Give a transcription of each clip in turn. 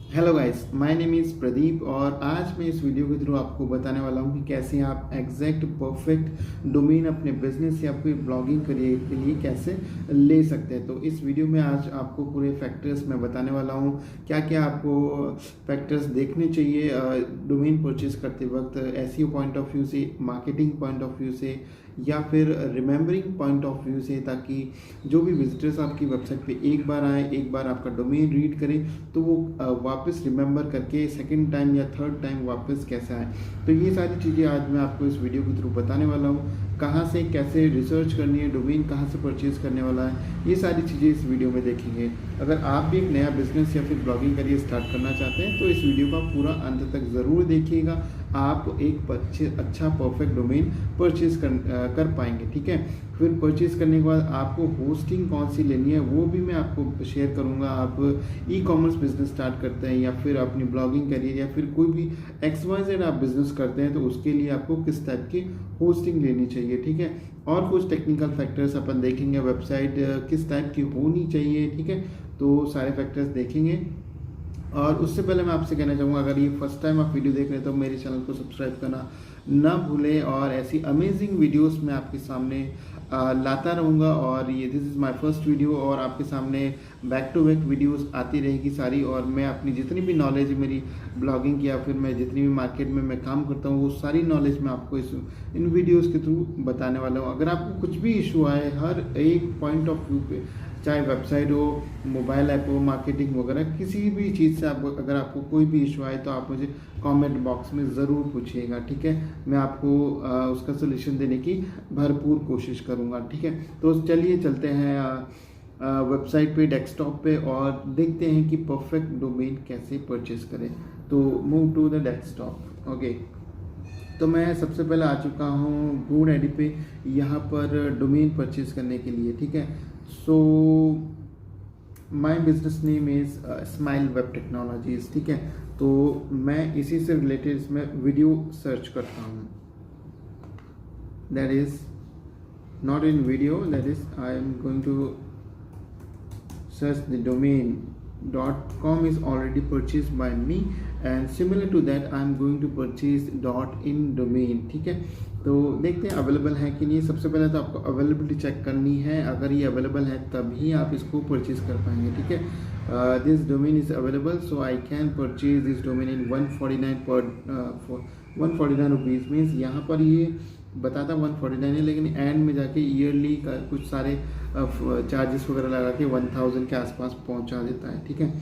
Hello guys, my name is Pradeep और आज मैं इस वीडियो के थ्रू आपको बताने वाला हूं कि कैसे आप एग्जैक्ट परफेक्ट डोमेन अपने बिजनेस या फिर ब्लॉगिंग करियर के लिए कैसे ले सकते हैं। तो इस वीडियो में आज आपको पूरे फैक्टर्स मैं बताने वाला हूं, क्या क्या आपको फैक्टर्स देखने चाहिए डोमेन परचेज करते वक्त, एसईओ पॉइंट ऑफ व्यू से, मार्केटिंग पॉइंट ऑफ व्यू से या फिर रिमेंबरिंग पॉइंट ऑफ व्यू से, ताकि जो भी विजिटर्स आपकी वेबसाइट पे एक बार आए, एक बार आपका डोमेन रीड करें तो वो वापस रिमेंबर करके सेकंड टाइम या थर्ड टाइम वापस कैसे आए। तो ये सारी चीज़ें आज मैं आपको इस वीडियो के थ्रू बताने वाला हूँ। कहाँ से कैसे रिसर्च करनी है, डोमेन कहाँ से परचेज करने वाला है, ये सारी चीज़ें इस वीडियो में देखेंगे। अगर आप भी एक नया बिजनेस या फिर ब्लॉगिंग करियर स्टार्ट करना चाहते हैं तो इस वीडियो का पूरा अंत तक ज़रूर देखिएगा। आप एक अच्छा परफेक्ट डोमेन परचेज कर पाएंगे। ठीक है, फिर परचेज करने के बाद आपको होस्टिंग कौन सी लेनी है वो भी मैं आपको शेयर करूंगा। आप ई कॉमर्स बिजनेस स्टार्ट करते हैं या फिर अपनी ब्लॉगिंग करियर या फिर कोई भी XYZ आप बिजनेस करते हैं तो उसके लिए आपको किस टाइप की होस्टिंग लेनी चाहिए। ठीक है, और कुछ टेक्निकल फैक्टर्स अपन देखेंगे, वेबसाइट किस टाइप की होनी चाहिए। ठीक है, तो सारे फैक्टर्स देखेंगे। और उससे पहले मैं आपसे कहना चाहूँगा, अगर ये फर्स्ट टाइम आप वीडियो देख रहे हैं तो मेरे चैनल को सब्सक्राइब करना ना भूलें और ऐसी अमेजिंग वीडियोस मैं आपके सामने लाता रहूँगा। और ये this is my first video और आपके सामने बैक टू बैक वीडियोस आती रहेगी सारी। और मैं अपनी जितनी भी नॉलेज मेरी ब्लॉगिंग की या फिर मैं जितनी भी मार्केट में मैं काम करता हूँ वो सारी नॉलेज मैं आपको इन वीडियोज़ के थ्रू बताने वाला हूँ। अगर आपको कुछ भी इशू आए हर एक पॉइंट ऑफ व्यू पे, चाहे वेबसाइट हो, मोबाइल ऐप हो, मार्केटिंग वगैरह, किसी भी चीज़ से आपको अगर आपको कोई भी इशू आए तो आप मुझे कमेंट बॉक्स में ज़रूर पूछिएगा। ठीक है, मैं आपको उसका सोल्यूशन देने की भरपूर कोशिश करूँगा। ठीक है, तो चलिए चलते हैं वेबसाइट पे, डेस्कटॉप पे, और देखते हैं कि परफेक्ट डोमेन कैसे परचेज करें। तो move to the desktop. Okay, तो मैं सबसे पहले आ चुका हूँ GoDaddy पे, यहाँ पर डोमेन परचेज करने के लिए। ठीक है, so my business name is smile web technologies. ठीक है, तो मैं इसी से रिलेटेड इसमें वीडियो सर्च करता हूँ। That is not in video, that is I am going to search the domain .com is already purchased by me and similar to that I am going to purchase .in domain। ठीक है, तो देखते हैं available है कि नहीं। सबसे पहले तो आपको अवेलेबिलिटी चेक करनी है, अगर ये अवेलेबल है तभी आप इसको परचेज कर पाएंगे। ठीक है, this domain is available so I can purchase this domain in 149 rupees. Means यहाँ पर ये बताता 149 है, लेकिन एंड में जाके ईयरली का कुछ सारे चार्जेस वगैरह लगा के 1000 के आसपास पहुंचा देता है। ठीक है,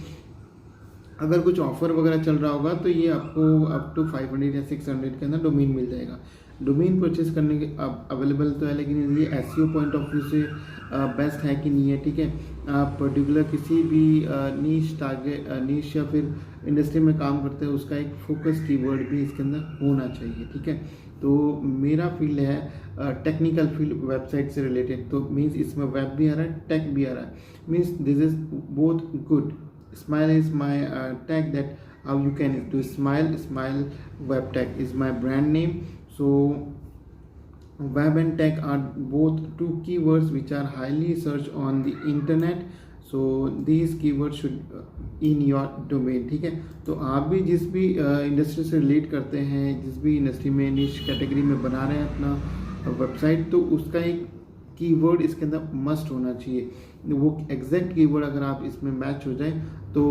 अगर कुछ ऑफर वगैरह चल रहा होगा तो ये आपको अप टू 500 या 600 के अंदर डोमेन मिल जाएगा। डोमेन परचेज करने के अब अवेलेबल तो है, लेकिन ये एसईओ पॉइंट ऑफ व्यू से बेस्ट है कि नहीं है। ठीक है, आप पर्टिकुलर किसी भी नीश टारगेट नीश या फिर इंडस्ट्री में काम करते हैं उसका एक फोकस कीवर्ड भी इसके अंदर होना चाहिए। ठीक है, तो मेरा फील्ड है टेक्निकल फील्ड, वेबसाइट से रिलेटेड, तो मीन्स इसमें वेब भी आ रहा है, टेक भी आ रहा है। Means this is both good. Smile is my tag, that how you can do Smile web tech is my brand name. So web and tech are both two keywords which are highly searched on the internet, so these keywords should in your domain। ठीक है, तो आप भी जिस भी industry से relate करते हैं, जिस भी इंडस्ट्री में निश कैटेगरी में बना रहे हैं अपना वेबसाइट, तो उसका एक कीवर्ड इसके अंदर मस्ट होना चाहिए। वो एग्जैक्ट कीवर्ड अगर आप इसमें मैच हो जाए तो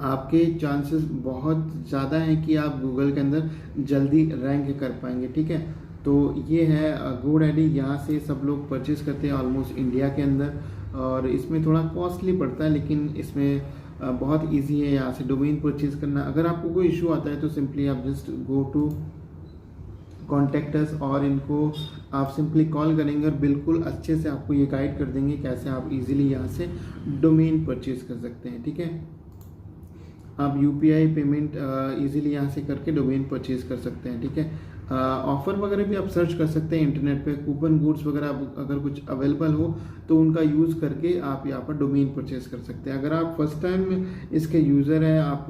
आपके चांसेस बहुत ज़्यादा हैं कि आप गूगल के अंदर जल्दी रैंक कर पाएंगे। ठीक है, तो ये है GoDaddy, यहाँ से सब लोग परचेज करते हैं ऑलमोस्ट इंडिया के अंदर, और इसमें थोड़ा कॉस्टली पड़ता है लेकिन इसमें बहुत इजी है यहाँ से डोमेन परचेज करना। अगर आपको कोई इशू आता है तो सिंपली आप just go to contact us और इनको आप सिंपली कॉल करेंगे और बिल्कुल अच्छे से आपको ये गाइड कर देंगे कैसे आप इजीली यहाँ से डोमेन परचेज कर सकते हैं। ठीक है, आप UPI पेमेंट इजीली यहाँ से करके डोमेन परचेज कर सकते हैं। ठीक है, ऑफ़र वगैरह भी आप सर्च कर सकते हैं इंटरनेट पे, कूपन कोड्स वगैरह अगर कुछ अवेलेबल हो तो उनका यूज़ करके आप यहाँ पर डोमेन परचेज कर सकते हैं। अगर आप फर्स्ट टाइम इसके यूज़र हैं, आप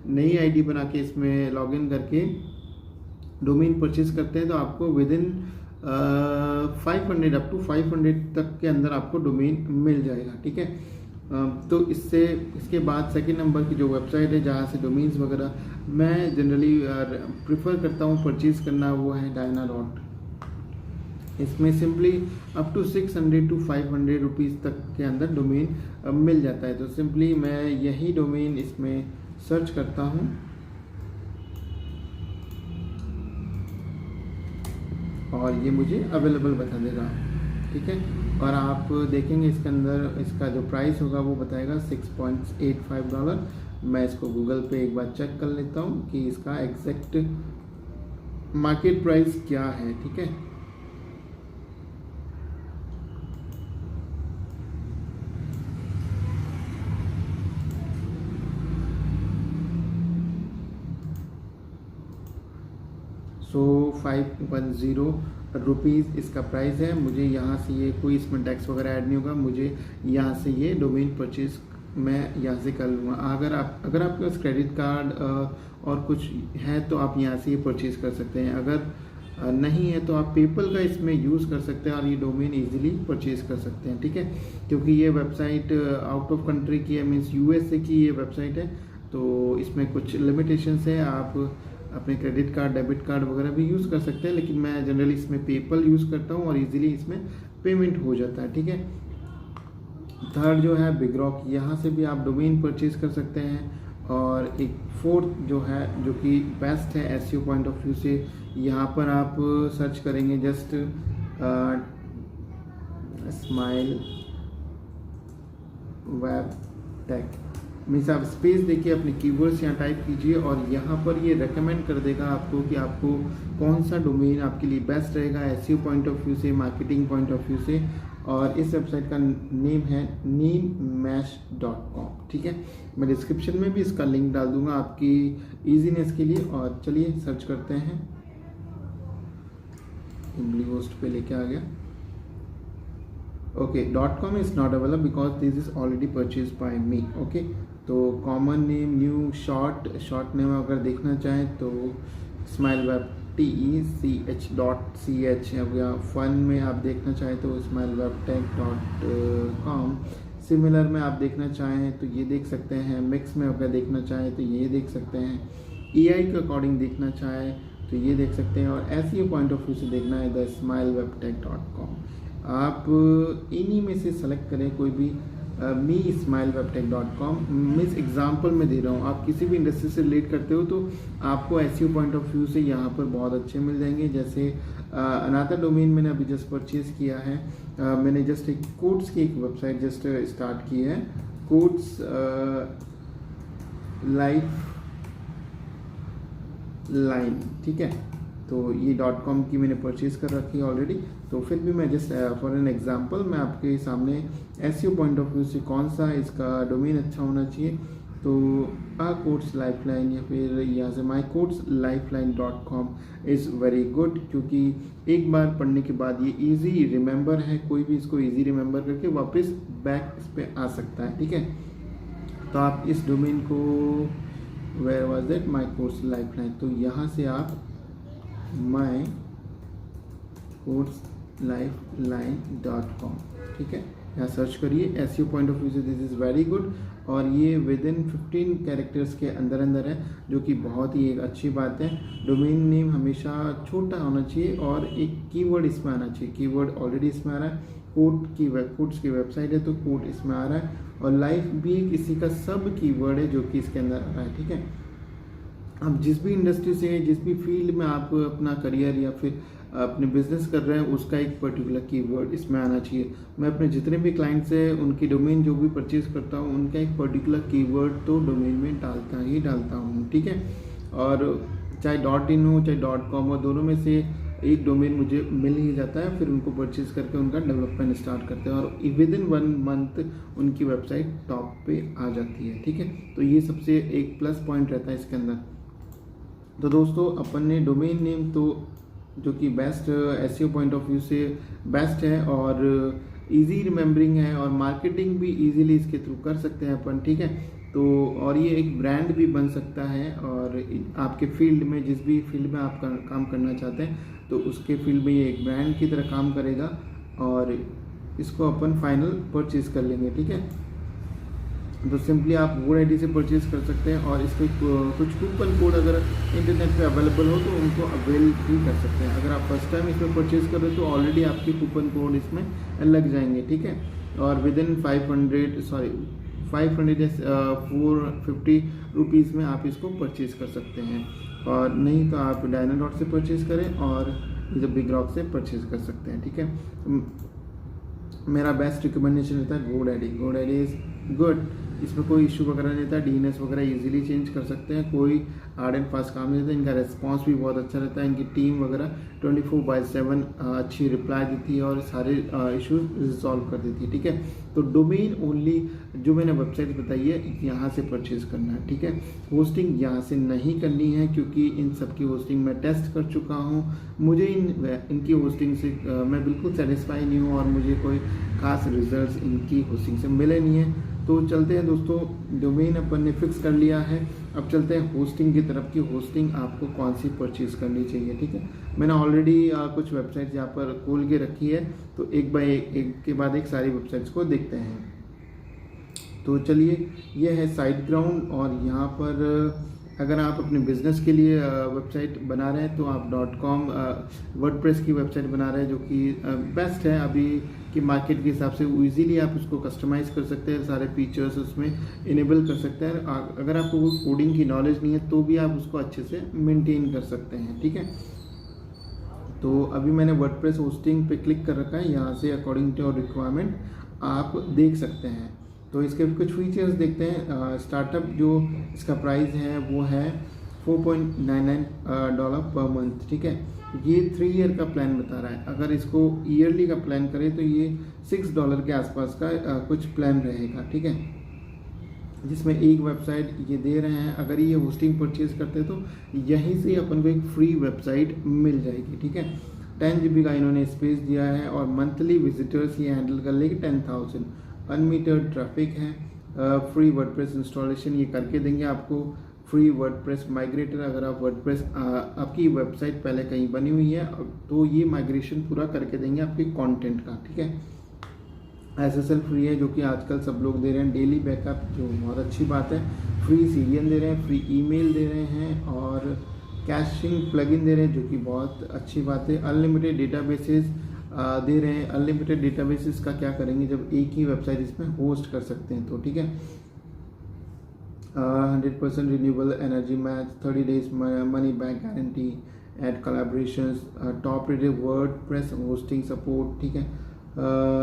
नई ID बना के इसमें लॉगिन करके डोमेन परचेज करते हैं तो आपको विद इन 500 अप टू 500 तक के अंदर आपको डोमेन मिल जाएगा। ठीक है, तो इसके बाद सेकंड नंबर की जो वेबसाइट है जहाँ से डोमेन्स वगैरह मैं जनरली प्रेफर करता हूँ परचेज़ करना, वो है डायनाडॉट। इसमें simply up to 600 to 500 rupees तक के अंदर डोमेन मिल जाता है। तो सिंपली मैं यही डोमेन इसमें सर्च करता हूँ और ये मुझे अवेलेबल बता देगा, ठीक है। और आप देखेंगे इसके अंदर इसका जो प्राइस होगा वो बताएगा $6.85। मैं इसको गूगल पे एक बार चेक कर लेता हूँ कि इसका एग्जैक्ट मार्केट प्राइस क्या है, ठीक है। सो 510 रुपीज़ इसका प्राइस है। मुझे यहाँ से ये कोई इसमें टैक्स वगैरह ऐड नहीं होगा, मुझे यहाँ से ये डोमेन परचेज मैं यहाँ से कर लूँगा। अगर आपके पास क्रेडिट कार्ड और कुछ है तो आप यहाँ से ये परचेज़ कर सकते हैं। अगर नहीं है तो आप पेपल का इसमें यूज़ कर सकते हैं और ये डोमेन इजीली परचेज़ कर सकते हैं, ठीक है। क्योंकि ये वेबसाइट आउट ऑफ कंट्री की है, मीन्स यूएसए की ये वेबसाइट है, तो इसमें कुछ लिमिटेशंस है। आप अपने क्रेडिट कार्ड, डेबिट कार्ड वगैरह भी यूज़ कर सकते हैं, लेकिन मैं जनरली इसमें पेपल यूज़ करता हूँ और इजीली इसमें पेमेंट हो जाता है, ठीक है। थर्ड जो है बिग रॉक, यहाँ से भी आप डोमेन परचेज कर सकते हैं। और एक फोर्थ जो है जो कि बेस्ट है एसईओ पॉइंट ऑफ व्यू से, यहाँ पर आप सर्च करेंगे just smile web tech, means आप स्पेस देखिए, अपने कीवर्ड्स यहाँ टाइप कीजिए और यहाँ पर ये रेकमेंड कर देगा आपको कि आपको कौन सा डोमेन आपके लिए बेस्ट रहेगा एसईओ पॉइंट ऑफ व्यू से, मार्केटिंग पॉइंट ऑफ व्यू से। और इस वेबसाइट का नेम है neemmatch.com, ठीक है। मैं डिस्क्रिप्शन में भी इसका लिंक डाल दूंगा आपकी ईजीनेस के लिए। और चलिए सर्च करते हैं, ब्लू होस्ट पे लेके आ गया। Okay, .com is not available because this is already purchase by me, okay. तो common name, new, short name अगर देखना चाहें तो स्माइल वेब TECH.ch या फन में आप देखना चाहें तो smileWebTech.com। सिमिलर में आप देखना चाहें तो ये देख सकते हैं, मिक्स में अगर देखना चाहें तो ये देख सकते हैं, EI के अकॉर्डिंग देखना चाहें तो ये देख सकते हैं, और एसईओ पॉइंट ऑफ व्यू से देखना है द smileWebTech.com। आप इन्हीं में से सेलेक्ट करें कोई भी। smileWebTech.com मीन्स एग्जाम्पल में दे रहा हूँ, आप किसी भी इंडस्ट्री से रिलेट करते हो तो आपको एसईओ पॉइंट ऑफ व्यू से यहाँ पर बहुत अच्छे मिल जाएंगे। जैसे अनादर डोमेन मैंने अभी जस्ट परचेज किया है, मैंने जस्ट एक कोट्स की एक वेबसाइट जस्ट स्टार्ट की है, कोट्स लाइफ लाइन, ठीक है। तो ये .com की मैंने परचेज़ कर रखी है ऑलरेडी। तो फिर भी मैं जस्ट फॉर एन एग्जांपल मैं आपके सामने एसईओ पॉइंट ऑफ व्यू से कौन सा इसका डोमेन अच्छा होना चाहिए, तो कोट्स लाइफलाइन या फिर यहाँ से माई कोट्स लाइफलाइन.com इज़ वेरी गुड, क्योंकि एक बार पढ़ने के बाद ये इजी रिमेंबर है, कोई भी इसको इजी रिमेंबर करके वापस बैक इस पर आ सकता है, ठीक है। तो आप इस डोमेन को where was that my quotes lifeline, तो यहाँ से आप माई कोट्स lifeline.com, ठीक है, यहाँ सर्च करिए। एसईओ पॉइंट ऑफ व्यू से दिस इज़ वेरी गुड और ये विद इन 15 कैरेक्टर्स के अंदर है, जो कि बहुत ही एक अच्छी बात है। डोमेन नेम हमेशा छोटा होना चाहिए और एक कीवर्ड इसमें आना चाहिए। कीवर्ड ऑलरेडी इसमें आ रहा है, कोट्स की वेबसाइट है तो कोट इसमें आ रहा है, और लाइफ भी किसी का सब कीवर्ड है जो कि इसके अंदर आ रहा है, ठीक है। आप जिस भी इंडस्ट्री से, जिस भी फील्ड में आप अपना करियर या फिर अपने बिजनेस कर रहे हैं, उसका एक पर्टिकुलर कीवर्ड इसमें आना चाहिए। मैं अपने जितने भी क्लाइंट्स हैं उनकी डोमेन जो भी परचेज करता हूँ उनका एक पर्टिकुलर कीवर्ड तो डोमेन में डालता हूँ, ठीक है। और चाहे .in हो चाहे .com हो, दोनों में से एक डोमेन मुझे मिल ही जाता है, फिर उनको परचेज करके उनका डेवलपमेंट स्टार्ट करते हैं और विद इन 1 मंथ उनकी वेबसाइट टॉप पे आ जाती है, ठीक है। तो ये सबसे एक प्लस पॉइंट रहता है इसके अंदर। तो दोस्तों अपन ने डोमेन नेम तो जो कि best SEO point of view से बेस्ट है और इजी रिमेम्बरिंग है, और मार्केटिंग भी इजीली इसके थ्रू कर सकते हैं अपन, ठीक है। तो और ये एक ब्रांड भी बन सकता है, और आपके फील्ड में, जिस भी फील्ड में आप काम करना चाहते हैं तो उसके फील्ड में ये एक ब्रांड की तरह काम करेगा, और इसको अपन फाइनल परचेज कर लेंगे, ठीक है। तो सिंपली आप वोड आईडी से परचेज़ कर सकते हैं और इसके कुछ कूपन कोड अगर इंटरनेट पे अवेलेबल हो तो उनको अवेल भी कर सकते हैं। अगर आप फर्स्ट टाइम इसमें परचेज़ कर रहे हो तो ऑलरेडी आपके कूपन कोड इसमें लग जाएंगे, ठीक है। और विद इन 500 या 450 रुपीज़ में आप इसको परचेज़ कर सकते हैं, और नहीं तो आप डायनाडॉट से परचेज़ करें और इधर बिग रॉक से परचेज़ कर सकते हैं, ठीक है। मेरा बेस्ट रिकमेंडेशन रहता है गोड आईडी इज़ गुड। इसमें कोई इशू वगैरह नहीं रहता, डीएनएस वगैरह इजीली चेंज कर सकते हैं, कोई हार्ड एंड फास्ट काम नहीं रहता। इनका रिस्पांस भी बहुत अच्छा रहता है, इनकी टीम वगैरह 24/7 अच्छी रिप्लाई देती है और सारे इश्यूज रिजॉल्व कर देती है, ठीक है। तो डोमेन ओनली जो मैंने वेबसाइट बताई है यहाँ से परचेज़ करना है, ठीक है। होस्टिंग यहाँ से नहीं करनी है क्योंकि इन सब की होस्टिंग मैं टेस्ट कर चुका हूँ। मुझे इनकी होस्टिंग से मैं बिल्कुल सेटिस्फाई नहीं हूँ और मुझे कोई खास रिजल्ट्स इनकी होस्टिंग से मिले नहीं है। तो चलते हैं दोस्तों, डोमेन अपन ने फिक्स कर लिया है, अब चलते हैं होस्टिंग की तरफ की होस्टिंग आपको कौन सी परचेज़ करनी चाहिए, ठीक है। मैंने ऑलरेडी कुछ वेबसाइट्स यहाँ पर खोल के रखी है, तो एक बाय एक के बाद एक सारी वेबसाइट्स को देखते हैं। तो चलिए, ये है साइट ग्राउंड, और यहाँ पर अगर आप अपने बिज़नेस के लिए वेबसाइट बना रहे हैं तो आप .com वर्डप्रेस की वेबसाइट बना रहे हैं, जो कि बेस्ट है अभी की मार्केट के हिसाब से। ईजिली आप उसको कस्टमाइज़ कर सकते हैं, सारे फीचर्स उसमें इनेबल कर सकते हैं। अगर आपको कोई कोडिंग की नॉलेज नहीं है तो भी आप उसको अच्छे से मेंटेन कर सकते हैं, ठीक है। तो अभी मैंने वर्डप्रेस होस्टिंग पे क्लिक कर रखा है, यहाँ से अकॉर्डिंग टू योर रिक्वायरमेंट आप देख सकते हैं। तो इसके कुछ फीचर्स देखते हैं। स्टार्टअप जो इसका प्राइस है वो है $4.99 पर मंथ, ठीक है। ये 3 ईयर का प्लान बता रहा है। अगर इसको ईयरली का प्लान करें तो ये $6 के आसपास का कुछ प्लान रहेगा, ठीक है, जिसमें एक वेबसाइट ये दे रहे हैं। अगर ये होस्टिंग परचेज करते हैं तो यहीं से अपन को एक फ्री वेबसाइट मिल जाएगी, ठीक है। 10 GB का इन्होंने स्पेस दिया है और मंथली विजिटर्स ये हैंडल कर लेगी 10,000। अनमीटर्ड ट्रैफिक है। फ्री वर्डप्रेस इंस्टॉलेशन ये करके देंगे आपको। फ्री वर्डप्रेस माइग्रेटर, अगर आप वर्डप्रेस आपकी वेबसाइट पहले कहीं बनी हुई है तो ये माइग्रेशन पूरा करके देंगे आपके कंटेंट का, ठीक है। SSL फ्री है, जो कि आजकल सब लोग दे रहे हैं। डेली बैकअप, जो बहुत अच्छी बात है। फ्री CDN दे रहे हैं, फ्री ईमेल दे रहे हैं, और कैशिंग प्लगइन दे रहे हैं, जो कि बहुत अच्छी बात है। अनलिमिटेड डेटाबेसेस दे रहे हैं। अनलिमिटेड डेटाबेसेस का क्या करेंगे जब एक ही वेबसाइट इसमें होस्ट कर सकते हैं, तो ठीक है। 100% renewable energy match, 30 days money back guarantee, ad collaborations, top rated WordPress hosting support, ठीक है।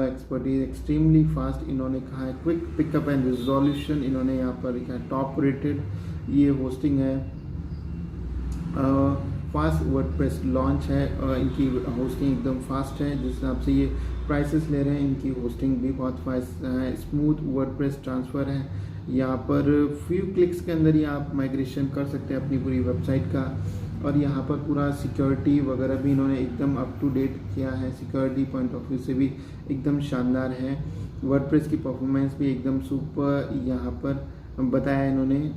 एक्सपर्टीज एक्सट्रीमली फास्ट इन्होंने कहा है। क्विक पिकअप एंड रिजोल्यूशन इन्होंने यहाँ पर लिखा है। टॉप रेटेड ये होस्टिंग है। फास्ट वर्डप्रेस लॉन्च है, इनकी होस्टिंग एकदम फास्ट है, जिस हिसाब से ये प्राइसेस ले रहे हैं इनकी होस्टिंग भी बहुत फास्ट है। स्मूथ वर्डप्रेस ट्रांसफ़र है। यहाँ पर फ्यू क्लिक्स के अंदर ही आप माइग्रेशन कर सकते हैं अपनी पूरी वेबसाइट का। और यहाँ पर पूरा सिक्योरिटी वगैरह भी इन्होंने एकदम अप टू डेट किया है। सिक्योरिटी पॉइंट ऑफ व्यू से भी एकदम शानदार है। वर्डप्रेस की परफॉर्मेंस भी एकदम सुपर यहाँ पर बताया इन्होंने।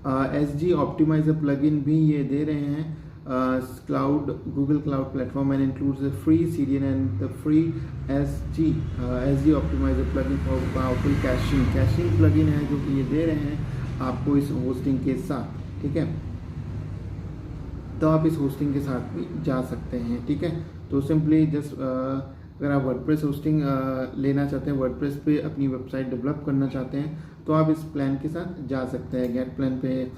SG ऑप्टिमाइजर प्लगइन भी ये दे रहे हैं। Cloud Google cloud platform and includes the free CDN and the free SG optimiser plugin for powerful caching plugin है, जो कि ये दे रहे हैं आपको इस होस्टिंग के साथ, ठीक है। तो आप इस होस्टिंग के साथ भी जा सकते हैं, ठीक है। तो सिंपली जस्ट अगर आप वर्डप्रेस होस्टिंग लेना चाहते हैं, वर्डप्रेस पे अपनी वेबसाइट डेवलप करना चाहते हैं, तो आप इस प्लान के साथ जा सकते हैं। गेट प्लान पे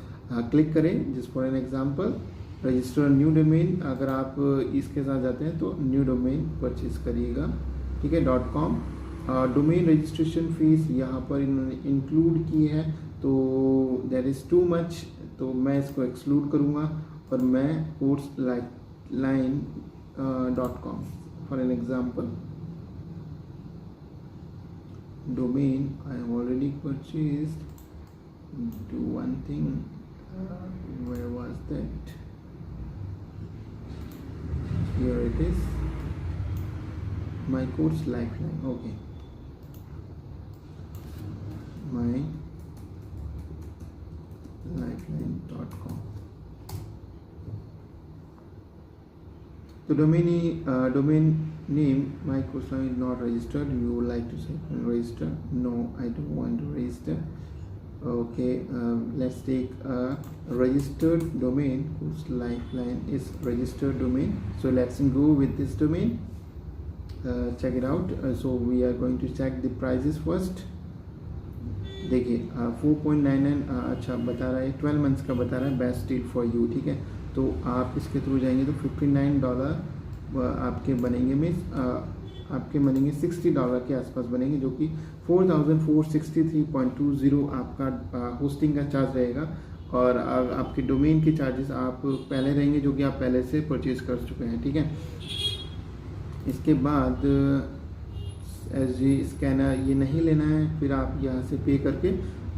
क्लिक करें। Just for an example, register new domain. अगर आप इसके साथ जाते हैं तो न्यू डोमेन परचेज करिएगा, ठीक है। .com डोमेन रजिस्ट्रेशन फीस यहाँ पर इन्होंने इंक्लूड की है, तो दैट इज़ टू मच, तो मैं इसको एक्सक्लूड करूँगा और मैं courseline.com for an example domain I have already purchased. Do one thing, where was that? Here it is, my course Lifeline. Okay, my lifeline.com. तो domain name my question is not registered, you would like to say register. No, I don't want to register. Okay, let's take a registered domain whose lifeline is registered domain. So let's go with this domain. Check it out. So we are going to check the prices first. देखिए 4.99 अच्छा बता रहा है, 12 months का बता रहा है, best deal for you. ठीक है, तो आप इसके थ्रू जाएंगे तो $59 आपके बनेंगे, मीन्स आपके बनेंगे $60 के आसपास बनेंगे, जो कि 4463.20 आपका होस्टिंग का चार्ज रहेगा। और आपके डोमेन के चार्जेस आप पहले रहेंगे, जो कि आप पहले से परचेज कर चुके हैं। ठीक है, इसके बाद एसजी स्कैनर ये नहीं लेना है, फिर आप यहाँ से पे करके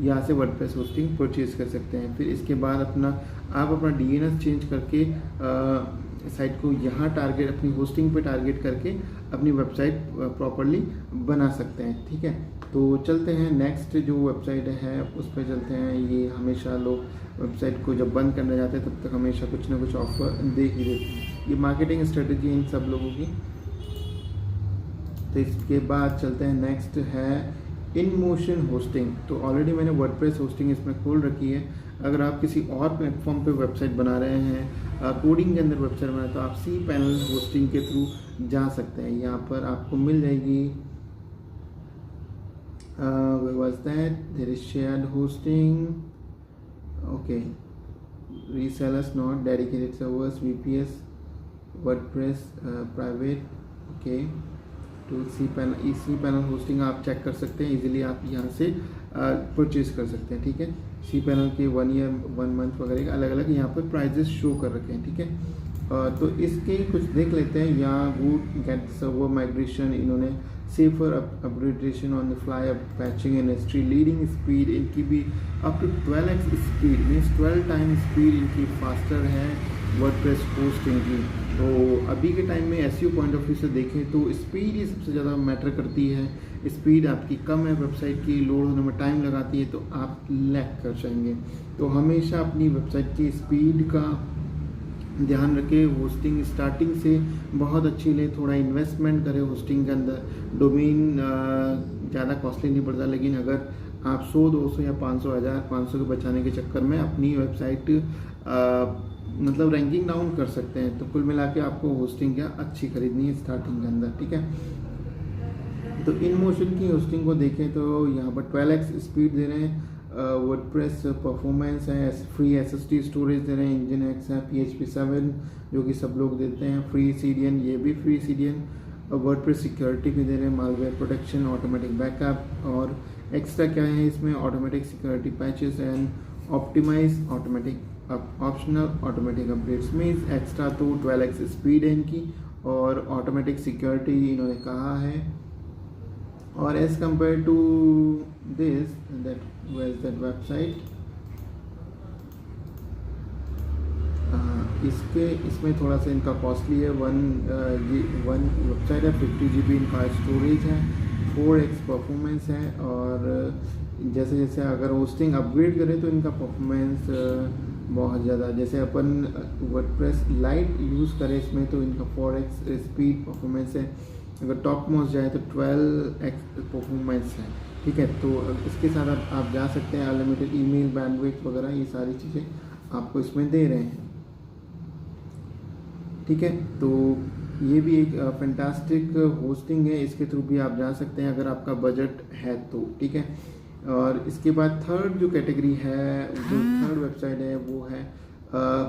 यहाँ से वर्डप्रेस होस्टिंग परचेज कर सकते हैं। फिर इसके बाद आप अपना डीएनएस चेंज करके साइट को यहाँ टारगेट, अपनी होस्टिंग पे टारगेट करके अपनी वेबसाइट प्रॉपरली बना सकते हैं। ठीक है, तो चलते हैं नेक्स्ट जो वेबसाइट है उस पर चलते हैं। ये हमेशा लोग वेबसाइट को जब बंद करने जाते हैं तब तक हमेशा कुछ ना कुछ ऑफर दे ही देते हैं। ये मार्केटिंग स्ट्रेटजी इन सब लोगों की। तो इसके बाद चलते हैं, नेक्स्ट है इनमोशन होस्टिंग। तो ऑलरेडी मैंने वर्डप्रेस होस्टिंग इसमें खोल रखी है। अगर आप किसी और प्लेटफॉर्म पे वेबसाइट बना रहे हैं, कोडिंग के अंदर वेबसाइट बनाए, तो आप cPanel होस्टिंग के थ्रू जा सकते हैं। यहाँ पर आपको मिल जाएगी was that there is shared hosting, okay, resellers not dedicated servers, VPS, WordPress private, okay, तो cPanel होस्टिंग आप चेक कर सकते हैं इजीली, आप यहाँ से परचेज कर सकते हैं। ठीक है, cPanel के 1 ईयर 1 मंथ वगैरह अलग अलग यहाँ पर प्राइजेस शो कर रखे हैं। ठीक है, तो इसके कुछ देख लेते हैं। यहाँ वुड गेट सर्वर माइग्रेशन, इन्होंने safer upgradation on the fly, up patching and history, leading speed इनकी भी up to 12x speed, means 12 time speed इनकी फास्टर है वर्डप्रेस होस्टिंग की। तो अभी के टाइम में एसईओ पॉइंट ऑफ व्यू से देखें तो स्पीड ही सबसे ज़्यादा मैटर करती है। स्पीड आपकी कम है, वेबसाइट की लोड होने में टाइम लगाती है, तो आप लैग कर जाएंगे। तो हमेशा अपनी वेबसाइट की स्पीड का ध्यान रखें। होस्टिंग स्टार्टिंग से बहुत अच्छी ले, थोड़ा इन्वेस्टमेंट करें होस्टिंग के अंदर। डोमेन ज़्यादा कॉस्टली नहीं पड़ता, लेकिन अगर आप 100, 200 या 500, 1000, 500 के बचाने के चक्कर में अपनी वेबसाइट मतलब रैंकिंग डाउन कर सकते हैं। तो कुल मिला के आपको होस्टिंग क्या अच्छी खरीदनी है स्टार्टिंग के अंदर। ठीक है, तो इनमोशन की होस्टिंग को देखें तो यहाँ पर 12x स्पीड दे रहे हैं, वर्डप्रेस परफॉर्मेंस है, फ्री SSD स्टोरेज दे रहे हैं, Nginx है, PHP 7 जो कि सब लोग देते हैं, फ्री CDN, ये भी फ्री CDN, वर्डप्रेस सिक्योरिटी भी दे रहे हैं, मालवेयर प्रोटेक्शन, ऑटोमेटिक बैकअप, और एक्स्ट्रा क्या है इसमें, automatic security patches and optimise automatic optional automatic updates. Means extra तो 12x स्पीड है इनकी, और ऑटोमेटिक सिक्योरिटी इन्होंने कहा है। और as compare to this that website, इसमें थोड़ा सा इनका कॉस्टली है। वन वेबसाइट है, 50 GB इनका स्टोरेज है, 4x परफॉर्मेंस है, और जैसे जैसे अगर होस्टिंग अपग्रेड करें तो इनका परफॉर्मेंस बहुत ज़्यादा, जैसे अपन वर्डप्रेस लाइट यूज़ करें इसमें तो इनका 4x स्पीड परफॉर्मेंस है, अगर टॉप मोस्ट जाए तो 12x परफॉर्मेंस है। ठीक है, तो इसके साथ आप जा सकते हैं। अनलिमिटेड ईमेल बैंडविड्थ वगैरह ये सारी चीज़ें आपको इसमें दे रहे हैं। ठीक है, तो ये भी एक फैंटास्टिक होस्टिंग है, इसके थ्रू भी आप जा सकते हैं अगर आपका बजट है तो। ठीक है, और इसके बाद थर्ड जो कैटेगरी है, जो थर्ड वेबसाइट है वो है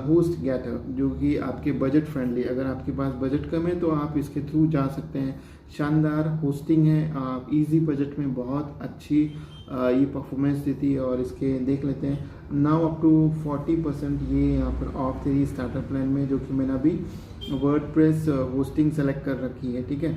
HostGator, जो कि आपके बजट फ्रेंडली, अगर आपके पास बजट कम है तो आप इसके थ्रू जा सकते हैं। शानदार होस्टिंग है, आप इजी बजट में बहुत अच्छी ये परफॉर्मेंस देती है। और इसके देख लेते हैं, नाउ अप टू 40% ये यहाँ पर ऑफ थी स्टार्टर प्लान में, जो कि मैंने अभी वर्डप्रेस होस्टिंग सेलेक्ट कर रखी है। ठीक है,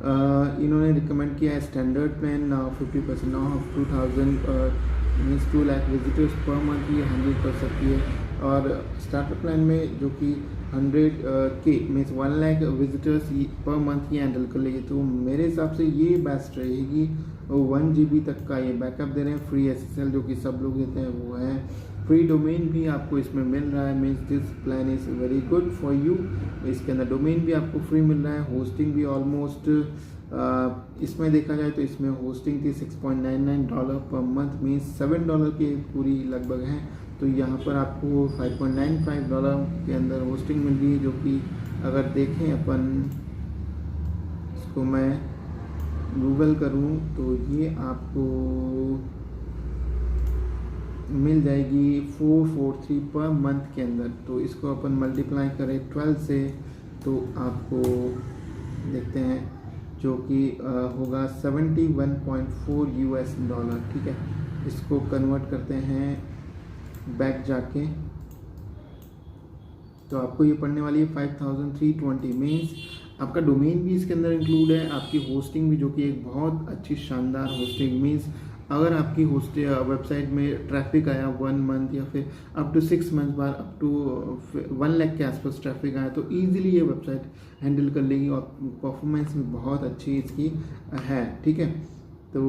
इन्होंने रिकमेंड किया है standard plan, now 50% now up to 1000 means 2 lakh visitors per month ये हैंडल कर सकती है। और स्टार्टर प्लान में जो कि 100K means 1 lakh visitors per month ये हैंडल कर लेगी। तो मेरे हिसाब से ये बेस्ट रहेगी। 1 GB तक का ये बैकअप दे रहे हैं, फ्री SSL जो कि सब लोग देते हैं वो है, फ्री डोमेन भी आपको इसमें मिल रहा है, means this plan is very good for you. इसके अंदर डोमेन भी आपको फ्री मिल रहा है, होस्टिंग भी ऑलमोस्ट इसमें देखा जाए तो इसमें होस्टिंग थी $6.99 पर मंथ, मीन्स $7 की पूरी लगभग है। तो यहाँ पर आपको $5.95 के अंदर होस्टिंग मिल रही है, जो कि अगर देखें अपन इसको मैं गूगल करूँ तो ये आपको मिल जाएगी 443 पर मंथ के अंदर। तो इसको अपन मल्टीप्लाई करें 12 से तो आपको देखते हैं जो कि होगा $71.4। ठीक है, इसको कन्वर्ट करते हैं बैक जाके तो आपको ये पड़ने वाली है 5320, मीन्स आपका डोमेन भी इसके अंदर इंक्लूड है, आपकी होस्टिंग भी, जो कि एक बहुत अच्छी शानदार होस्टिंग। मीन्स अगर आपकी वेबसाइट में ट्रैफिक आया 1 मंथ या फिर अप टू 6 मंथ बाद अप टू 1 लाख के आसपास ट्रैफिक आया तो ईजिली ये वेबसाइट हैंडल कर लेगी और परफॉर्मेंस भी बहुत अच्छी इसकी है। ठीक है, तो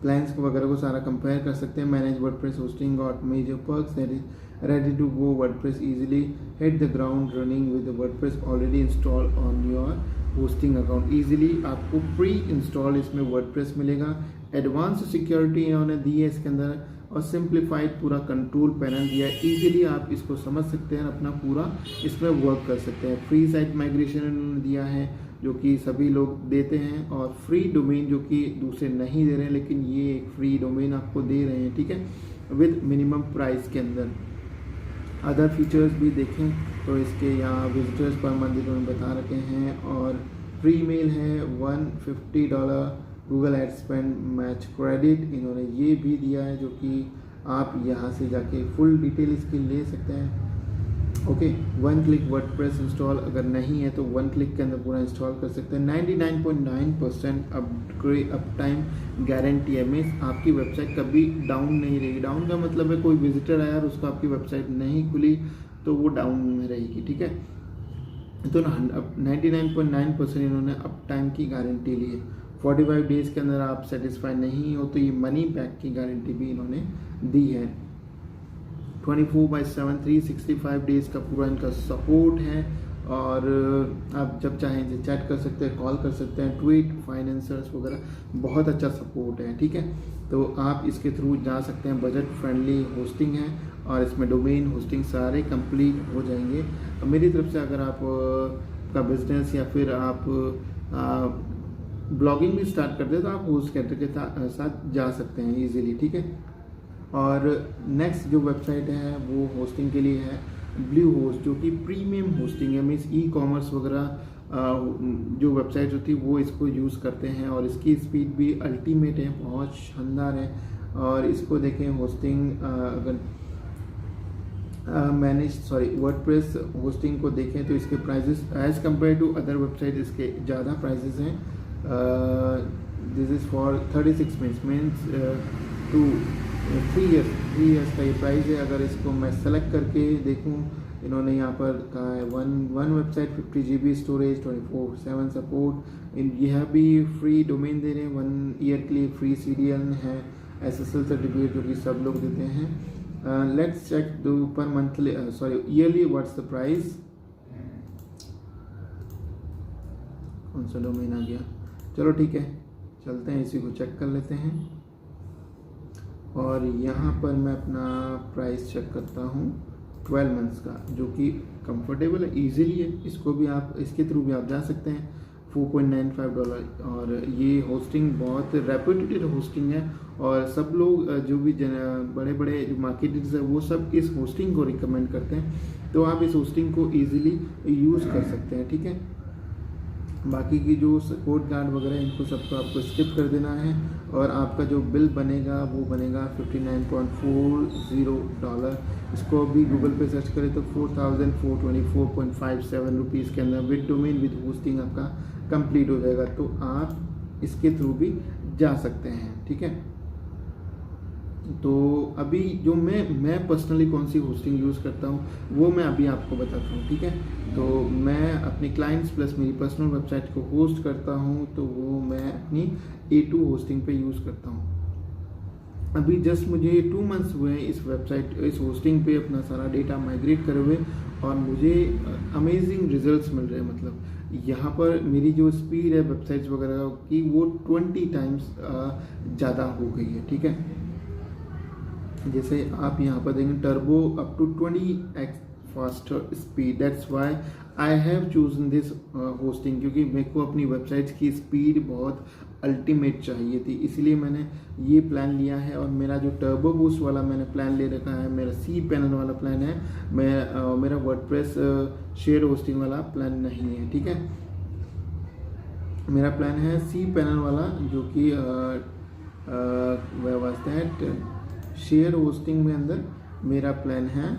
प्लान्स को वगैरह को सारा कंपेयर कर सकते हैं। Manage WordPress hosting got major perks that is ready to go WordPress easily hit the ground running with WordPress already install on your hosting account. Easily आपको प्री इंस्टॉल इसमें वर्डप्रेस मिलेगा, एडवांस सिक्योरिटी इन्होंने दी है इसके अंदर और simplified पूरा कंट्रोल पैनल दिया है। ईजिली आप इसको समझ सकते हैं, अपना पूरा इसमें वर्क कर सकते हैं। फ्री साइट माइग्रेशन इन्होंने दिया है जो कि सभी लोग देते हैं, और फ्री डोमेन जो कि दूसरे नहीं दे रहे हैं, लेकिन ये एक फ्री डोमेन आपको दे रहे हैं। ठीक है, विद मिनिमम प्राइस के अंदर। अदर फीचर्स भी देखें तो इसके यहाँ विजिटर्स पर मंथ इन्होंने बता रखे हैं, और फ्री मेल है $150, Google ad spend match credit इन्होंने ये भी दिया है, जो कि आप यहाँ से जाके फुल डिटेल इसकी ले सकते हैं। ओके, 1 क्लिक वर्डप्रेस इंस्टॉल अगर नहीं है तो 1 क्लिक के अंदर पूरा इंस्टॉल कर सकते हैं। 99.9% अप टाइम गारंटी है, मीन्स आपकी वेबसाइट कभी डाउन नहीं रहेगी। डाउन का मतलब है कोई विजिटर आया और उसको आपकी वेबसाइट नहीं खुली तो वो डाउन में रहेगी। ठीक है, तो 99.9% इन्होंने अप टाइम की गारंटी ली है। 45 डेज़ के अंदर आप सेटिस्फाई नहीं हो तो ये मनी बैक की गारंटी भी इन्होंने दी है। 24/7 365 डेज़ का पूरा इनका सपोर्ट है, और आप जब चाहें इनसे चैट कर सकते हैं, कॉल कर सकते हैं, ट्वीट, फाइनेंसर्स वगैरह, बहुत अच्छा सपोर्ट है। ठीक है, तो आप इसके थ्रू जा सकते हैं। बजट फ्रेंडली होस्टिंग है और इसमें डोमेन होस्टिंग सारे कंप्लीट हो जाएंगे। मेरी तरफ से अगर आप का बिजनेस या फिर आप ब्लॉगिंग भी स्टार्ट करते हैं तो आप होस्ट कैटर के साथ जा सकते हैं इजीली। ठीक है, और नेक्स्ट जो वेबसाइट है वो होस्टिंग के लिए है ब्लू होस्ट, जो कि प्रीमियम होस्टिंग है। मीन्स ई कॉमर्स वगैरह जो वेबसाइट होती है वो इसको यूज़ करते हैं, और इसकी स्पीड भी अल्टीमेट है, बहुत शानदार है। और इसको देखें होस्टिंग अगर वर्डप्रेस होस्टिंग को देखें तो इसके prices as compare to other website इसके ज़्यादा प्राइजेस हैं। This is for 36 means to 3 years का ये प्राइस है। अगर इसको मैं सेलेक्ट करके देखूं, इन्होंने यहाँ पर कहा है one website 50 GB storage 24/7 support. यह भी फ्री डोमेन दे रहे हैं, 1 ईयर के लिए फ्री CDN है, SSL सर्टिफिकेट जो कि सब लोग देते हैं। Let's check the per monthly yearly what's the price. कौन सा डोमेन आ गया, चलो ठीक है, चलते हैं इसी को चेक कर लेते हैं। और यहाँ पर मैं अपना प्राइस चेक करता हूँ 12 मंथ्स का, जो कि कंफर्टेबल है, इजीली है। इसको भी आप इसके थ्रू भी आप जा सकते हैं, $4.95। और ये होस्टिंग बहुत रेप्यूटेड होस्टिंग है, और सब लोग जो भी बड़े बड़े जो मार्केटर्स है वो सब इस होस्टिंग को रिकमेंड करते हैं। तो आप इस होस्टिंग को ईजिली यूज़ कर सकते हैं। ठीक है, बाकी की जो सपोर्ट गार्ड वगैरह इनको सबको आपको स्किप कर देना है, और आपका जो बिल बनेगा वो बनेगा $59.40। इसको भी गूगल पे सर्च करें तो 4424.57 रुपीज़ के अंदर विद डोमेन विद होस्टिंग आपका कंप्लीट हो जाएगा। तो आप इसके थ्रू भी जा सकते हैं। ठीक है, तो अभी जो मैं पर्सनली कौन सी होस्टिंग यूज़ करता हूँ वो मैं अभी आपको बताता हूँ। ठीक है, तो मैं अपने क्लाइंट्स प्लस मेरी पर्सनल वेबसाइट को होस्ट करता हूँ, तो वो मैं अपनी A2 होस्टिंग पे यूज़ करता हूँ। अभी जस्ट मुझे 2 मंथ्स हुए हैं इस वेबसाइट इस होस्टिंग पे अपना सारा डेटा माइग्रेट करे हुए, और मुझे अमेजिंग रिजल्ट्स मिल रहे हैं। मतलब यहाँ पर मेरी जो स्पीड है वेबसाइट्स वगैरह की वो 20 टाइम्स ज़्यादा हो गई है। ठीक है, जैसे आप यहाँ पर देखेंगे turbo up to 20x faster speed, that's why I have chosen this hosting, क्योंकि मेरे को अपनी वेबसाइट्स की स्पीड बहुत अल्टीमेट चाहिए थी, इसलिए मैंने ये प्लान लिया है। और मेरा जो टर्बो बूस्ट वाला मैंने प्लान ले रखा है, मेरा सी पैनल वाला प्लान है, मेरा वर्डप्रेस शेयर होस्टिंग वाला प्लान नहीं है। ठीक है, मेरा प्लान है सी पैनल वाला, जो कि वास्ते है शेयर होस्टिंग में अंदर मेरा प्लान है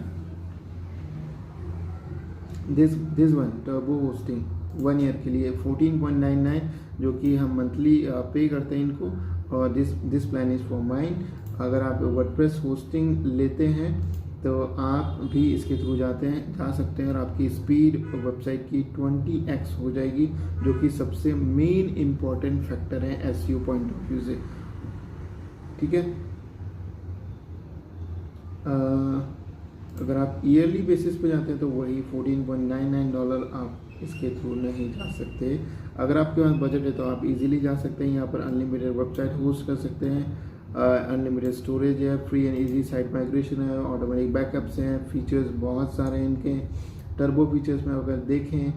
this one turbo hosting 1 year के लिए 14.99, जो कि हम मंथली पे करते हैं इनको, और this plan is for mine. अगर आप वर्डप्रेस होस्टिंग लेते हैं तो आप भी इसके थ्रू जा सकते हैं, और आपकी स्पीड वेबसाइट की 20x हो जाएगी, जो कि सबसे मेन इम्पॉर्टेंट फैक्टर है एसईओ पॉइंट ऑफ व्यू से। ठीक है, अगर आप ईयरली बेसिस पे जाते हैं तो वही $14.99 आप इसके थ्रू नहीं जा सकते। अगर आपके पास बजट है तो आप इजीली जा सकते हैं। यहाँ पर अनलिमिटेड वेबसाइट होस्ट कर सकते हैं, अनलिमिटेड स्टोरेज है, free and easy site migration है, ऑटोमेटिक बैकअप्स हैं, फीचर्स बहुत सारे हैं इनके। टर्बो फीचर्स में अगर देखें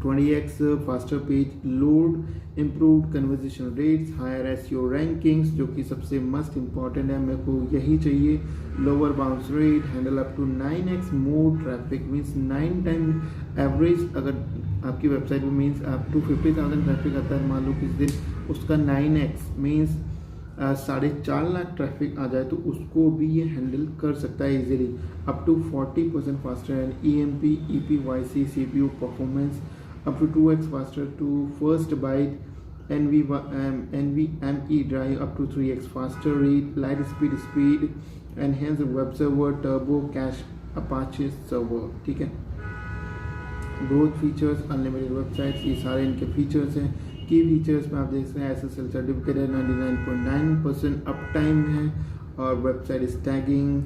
20x faster page load, improved conversion rates, higher SEO rankings, जो कि सबसे मस्ट इम्पॉर्टेंट है, मेरे को यही चाहिए, lower bounce rate, handle up to 9x more traffic, means 9 time average. अगर आपकी वेबसाइट में मीन्स आप टू 50,000 ट्रैफिक आता है, मान लो किस दिन उसका 9x मीन्स 4.5 लाख ट्रैफिक आ जाए, तो उसको भी ये हैंडल कर सकता है easily. Up to 40% faster and EMP, EPYC, CPU performance up to 2x faster to first byte, NVMe drive up to 3x faster, read light speed, enhanced web server, turbo cache, Apache server। ठीक है, growth features, unlimited websites, ये सारे इनके features हैं। की features में आप देख सकते हैं SSL सर्टिफिकेट है, 99.9% अप टाइम है, और website is tagging,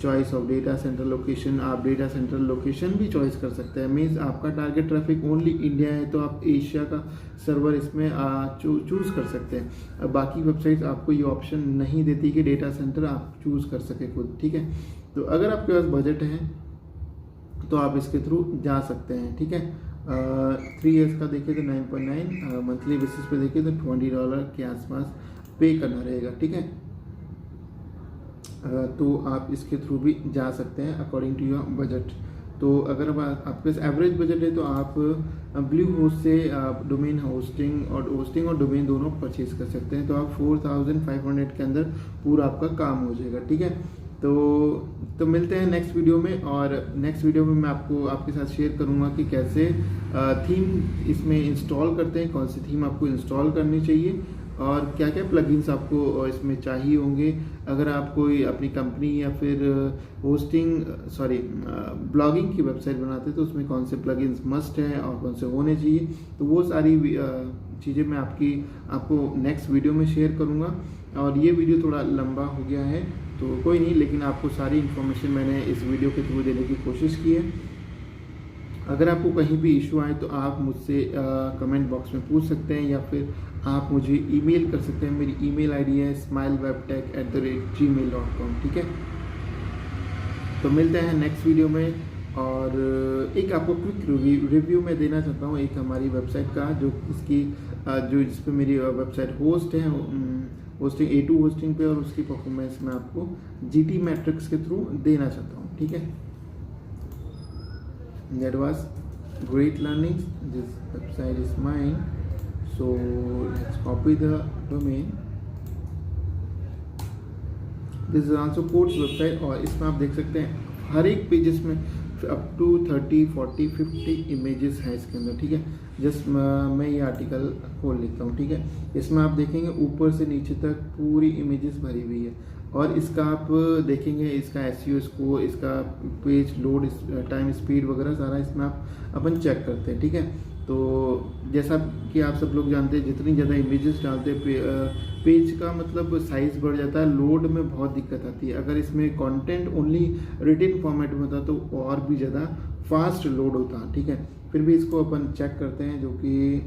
choice of data centre location, आप डेटा सेंटर लोकेशन भी चॉइस कर सकते हैं। मीन्स आपका टारगेट ट्रैफिक ओनली इंडिया है तो आप एशिया का सर्वर इसमें चूज़ कर सकते हैं। बाकी वेबसाइट्स आपको ये ऑप्शन नहीं देती कि डेटा सेंटर आप चूज़ कर सके खुद। ठीक है, तो अगर आपके पास बजट है तो आप इसके थ्रू जा सकते हैं। ठीक है, 3 ईयर्स का देखिए तो 9.9, मंथली बेसिस पे देखिए तो $20 के आसपास पे करना रहेगा। ठीक है, तो आप इसके थ्रू भी जा सकते हैं अकॉर्डिंग टू योर बजट। तो अगर आपके पास एवरेज बजट है तो आप ब्लू होस्ट से डोमेन होस्टिंग और डोमेन दोनों परचेज कर सकते हैं, तो आप 4500 के अंदर पूरा आपका काम हो जाएगा। ठीक है, तो मिलते हैं नेक्स्ट वीडियो में, और नेक्स्ट वीडियो में मैं आपके साथ शेयर करूंगा कि कैसे थीम इसमें इंस्टॉल करते हैं, कौन सी थीम आपको इंस्टॉल करनी चाहिए, और क्या क्या प्लगइन्स आपको इसमें चाहिए होंगे। अगर आप कोई अपनी कंपनी या फिर ब्लॉगिंग की वेबसाइट बनाते हैं तो उसमें कौन से प्लगइन्स मस्ट हैं और कौन से होने चाहिए, तो वो सारी चीज़ें मैं आपको नेक्स्ट वीडियो में शेयर करूँगा। और ये वीडियो थोड़ा लंबा हो गया है तो कोई नहीं, लेकिन आपको सारी इन्फॉर्मेशन मैंने इस वीडियो के थ्रू देने की कोशिश की है। अगर आपको कहीं भी इशू आए तो आप मुझसे कमेंट बॉक्स में पूछ सकते हैं, या फिर आप मुझे ईमेल कर सकते हैं। मेरी ईमेल आईडी है smilewebtech@gmail.com। ठीक है, तो मिलते हैं नेक्स्ट वीडियो में। और एक आपको क्विक रिव्यू मैं देना चाहता हूँ एक हमारी वेबसाइट का, जो जिस पे मेरी वेबसाइट होस्ट है, होस्टिंग A2 होस्टिंग पे, और उसकी परफॉर्मेंस मैं आपको GT मैट्रिक्स के थ्रू देना चाहता हूँ। ठीक है, that was great learnings. This website is mine, so let's copy the domain. This is also course website, और इसमें आप देख सकते हैं हर एक पेजेस में अप टू 30, 40, 50 इमेजेस हैं इसके अंदर। ठीक है, जस्ट मैं ये आर्टिकल खोल लेता हूँ। ठीक है, इसमें आप देखेंगे ऊपर से नीचे तक पूरी इमेजेस भरी हुई है, और इसका आप देखेंगे इसका SEO स्कोर, इसका पेज लोड टाइम स्पीड वगैरह सारा इसमें आप अपन चेक करते हैं। ठीक है, तो जैसा कि आप सब लोग जानते हैं, जितनी ज़्यादा इमेजेस डालते हैं पेज का मतलब साइज़ बढ़ जाता है, लोड में बहुत दिक्कत आती है। अगर इसमें कंटेंट ओनली रिटन फॉर्मेट में होता तो और भी ज़्यादा फास्ट लोड होता, ठीक है। फिर भी इसको अपन चेक करते हैं, जो कि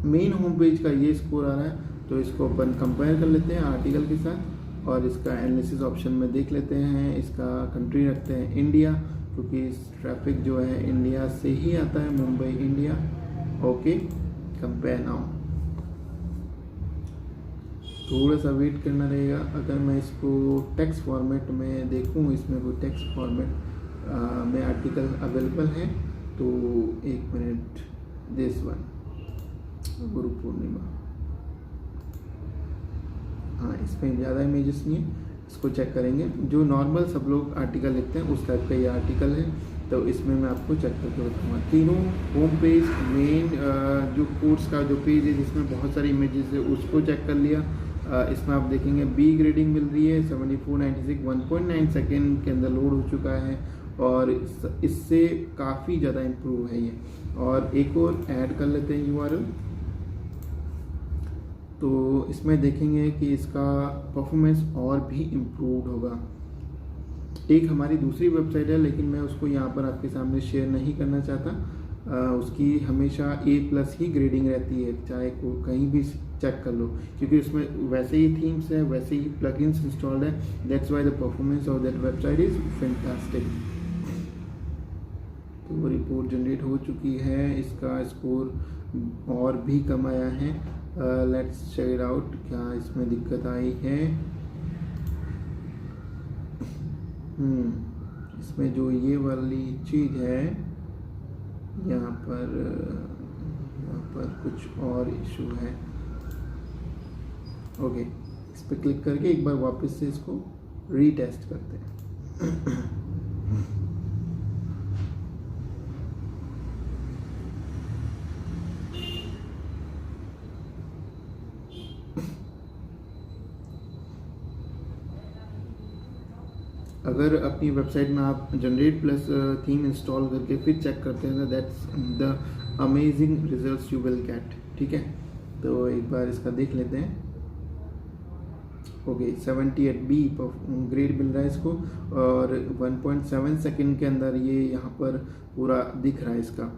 मेन होम पेज का ये स्कोर आ रहा है, तो इसको अपन कंपेयर कर लेते हैं आर्टिकल के साथ और इसका एनालिसिस ऑप्शन में देख लेते हैं। इसका कंट्री रखते हैं इंडिया, क्योंकि ट्रैफिक जो है इंडिया से ही आता है, Mumbai India. Okay, compare now. थोड़ा सा वेट करना रहेगा। अगर मैं इसको टेक्स्ट फॉर्मेट में देखूं, इसमें कोई टेक्स्ट फॉर्मेट में आर्टिकल अवेलेबल है, तो 1 minute. This one, Guru Purnima, हाँ इसमें ज़्यादा इमेजेस नहीं है, इसको चेक करेंगे। जो नॉर्मल सब लोग आर्टिकल लिखते हैं उस टाइप का ये आर्टिकल है, तो इसमें मैं आपको चेक करके बताऊँगा। तीनों होम पेज, मेन जो कोर्स का जो पेज है जिसमें बहुत सारी इमेजेस है उसको चेक कर लिया। इसमें आप देखेंगे बी ग्रेडिंग मिल रही है 7496, 1.9 सेकेंड के अंदर लोड हो चुका है और इससे काफ़ी ज़्यादा इम्प्रूव है ये। और एक और ऐड कर लेते हैं URL, तो इसमें देखेंगे कि इसका परफॉर्मेंस और भी इम्प्रूव होगा। एक हमारी दूसरी वेबसाइट है, लेकिन मैं उसको यहाँ पर आपके सामने शेयर नहीं करना चाहता। उसकी हमेशा A+ ही ग्रेडिंग रहती है, चाहे को कहीं भी चेक कर लो, क्योंकि उसमें वैसे ही थीम्स है, वैसे ही प्लगइन्स इंस्टॉल्ड है। That's why the performance of that website is fantastic. तो रिपोर्ट जनरेट हो चुकी है, इसका स्कोर और भी कम आया है। लेट्स चेक इट आउट, क्या इसमें दिक्कत आई है। इसमें जो ये वाली चीज़ है, यहाँ पर कुछ और इशू है। ओके, इस पर क्लिक करके एक बार वापस से इसको रीटेस्ट करते हैं। अगर अपनी वेबसाइट में आप जनरेट प्लस थीम इंस्टॉल करके फिर चेक करते हैं, तो that's the amazing results you will get, ठीक है। तो एक बार इसका देख लेते हैं। ओके, 78B ग्रेड मिल रहा है इसको और 1.7 सेकेंड के अंदर ये यहाँ पर पूरा दिख रहा है इसका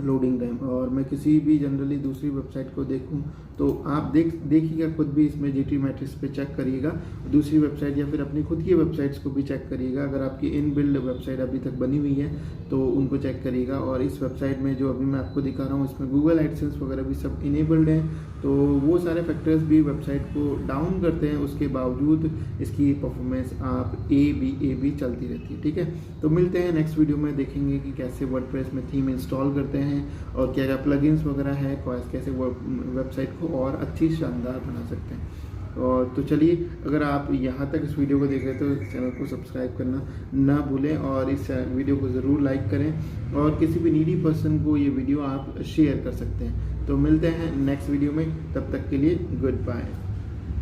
लोडिंग टाइम। और मैं किसी भी जनरली दूसरी वेबसाइट को देखूं तो आप देखिएगा खुद भी, इसमें GT मैट्रिक्स पे चेक करिएगा, दूसरी वेबसाइट या फिर अपनी खुद की वेबसाइट्स को भी चेक करिएगा। अगर आपकी इनबिल्ड वेबसाइट अभी तक बनी हुई है तो उनको चेक करिएगा। और इस वेबसाइट में जो अभी मैं आपको दिखा रहा हूँ, इसमें गूगल एडसेंस वगैरह भी सब इनेबल्ड है, तो वो सारे फैक्टर्स भी वेबसाइट को डाउन करते हैं। उसके बावजूद इसकी परफॉर्मेंस आप ए बी चलती रहती है, ठीक है। तो मिलते हैं नेक्स्ट वीडियो में, देखेंगे कि कैसे वर्डप्रेस में थीम इंस्टॉल करते हैं और क्या क्या प्लगइन्स वगैरह है, कैसे वेबसाइट को और अच्छी शानदार बना सकते हैं। और तो चलिए, अगर आप यहाँ तक इस वीडियो को देख रहे हैं तो चैनल को सब्सक्राइब करना ना भूलें और इस वीडियो को ज़रूर लाइक करें और किसी भी नीडी पर्सन को ये वीडियो आप शेयर कर सकते हैं। तो मिलते हैं नेक्स्ट वीडियो में, तब तक के लिए गुड बाय।